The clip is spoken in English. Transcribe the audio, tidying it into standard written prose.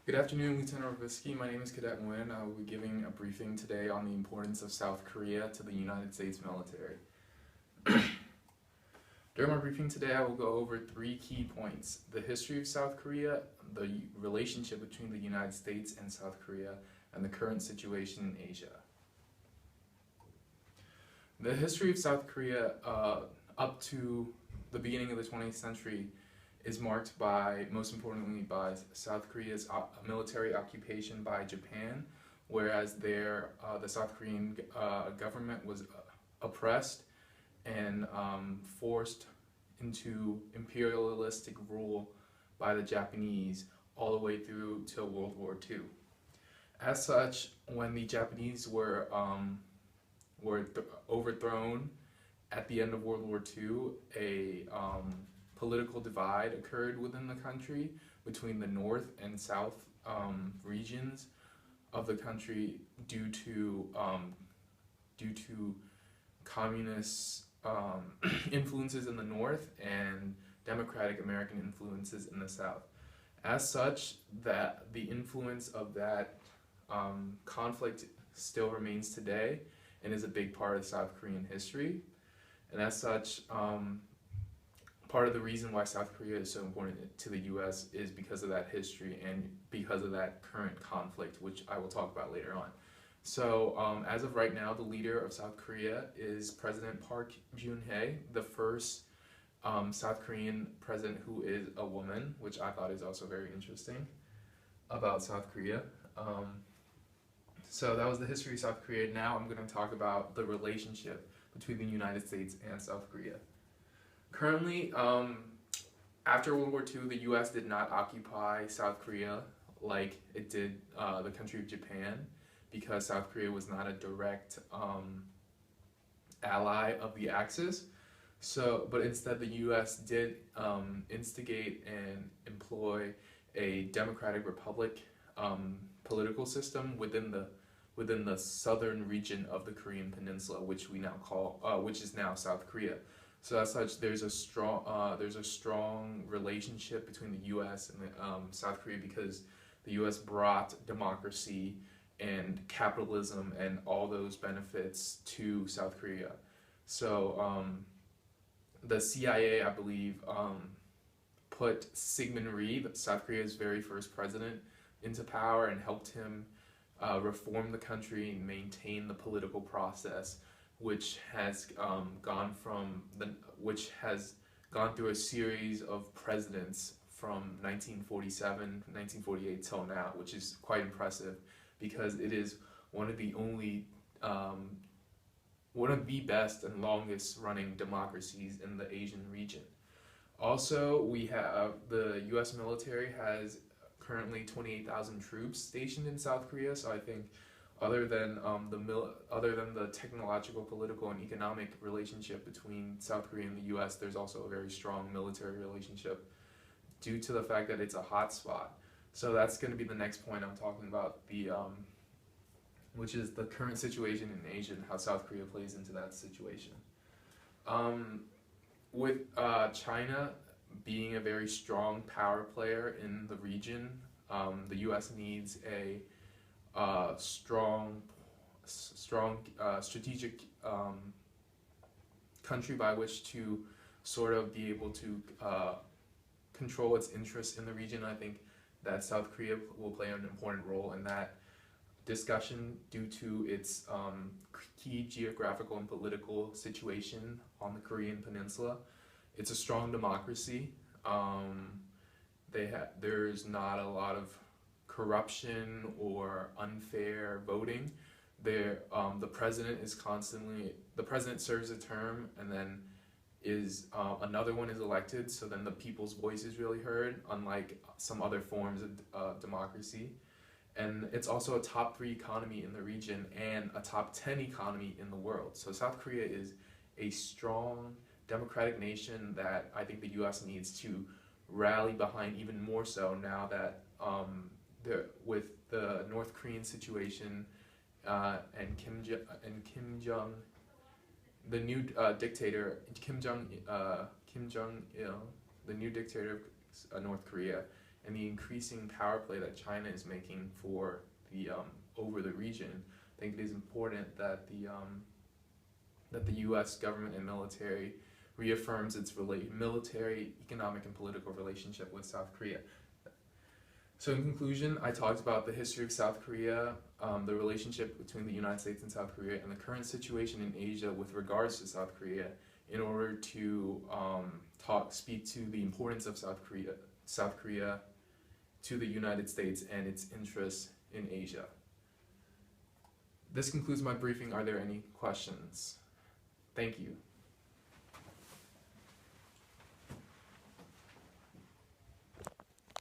Good afternoon, Lieutenant Rovisky. My name is Cadet Nguyen. I will be giving a briefing today on the importance of South Korea to the United States military. During my briefing today, I will go over 3 key points: the history of South Korea, the relationship between the United States and South Korea, and the current situation in Asia. The history of South Korea up to the beginning of the 20th century is marked by, most importantly, by South Korea's military occupation by Japan, whereas the South Korean government was oppressed and forced into imperialistic rule by the Japanese all the way through to World War II. As such, when the Japanese were overthrown at the end of World War II, a political divide occurred within the country between the north and south regions of the country due to communist influences in the north and democratic American influences in the south. As such, that the influence of that conflict still remains today and is a big part of South Korean history. And as such, part of the reason why South Korea is so important to the U.S. is because of that history and because of that current conflict, which I will talk about later on. So as of right now, the leader of South Korea is President Park Geun-hye, the first South Korean president who is a woman, which I thought is also very interesting about South Korea. So that was the history of South Korea. Now I'm going to talk about the relationship between the United States and South Korea. Currently, after World War II, the U.S. did not occupy South Korea like it did the country of Japan, because South Korea was not a direct ally of the Axis. But instead, the U.S. did instigate and employ a democratic republic political system within the southern region of the Korean Peninsula, which we now call, which is now South Korea. So as such, there's a strong relationship between the U.S. and South Korea, because the U.S. brought democracy and capitalism and all those benefits to South Korea. So the CIA, I believe, put Syngman Rhee, South Korea's very first president, into power and helped him reform the country and maintain the political process, which has gone through a series of presidents from 1947 to 1948 till now, which is quite impressive, because it is one of the best and longest running democracies in the Asian region. Also, we have the U.S. military has currently 28,000 troops stationed in South Korea. So I think, other than the technological, political, and economic relationship between South Korea and the U.S., there's also a very strong military relationship due to the fact that it's a hot spot. So that's going to be the next point I'm talking about, which is the current situation in Asia and how South Korea plays into that situation. With China being a very strong power player in the region, the U.S. needs a strong strategic country by which to sort of be able to control its interests in the region. I think that South Korea will play an important role in that discussion due to its key geographical and political situation on the Korean Peninsula. It's a strong democracy. There's not a lot of corruption or unfair voting. The president serves a term, and then another one is elected, so then the people's voice is really heard, unlike some other forms of democracy. And it's also a top 3 economy in the region and a top 10 economy in the world. So South Korea is a strong democratic nation that I think the U.S. needs to rally behind even more so now that with the North Korean situation and Kim Jong, the new dictator Kim Jong Il, the new dictator of North Korea, and the increasing power play that China is making for the over the region, I think it is important that the U.S. government and military reaffirms its military, economic, and political relationship with South Korea. So in conclusion, I talked about the history of South Korea, the relationship between the United States and South Korea, and the current situation in Asia with regards to South Korea, in order to speak to the importance of South Korea to the United States and its interests in Asia. This concludes my briefing. Are there any questions? Thank you.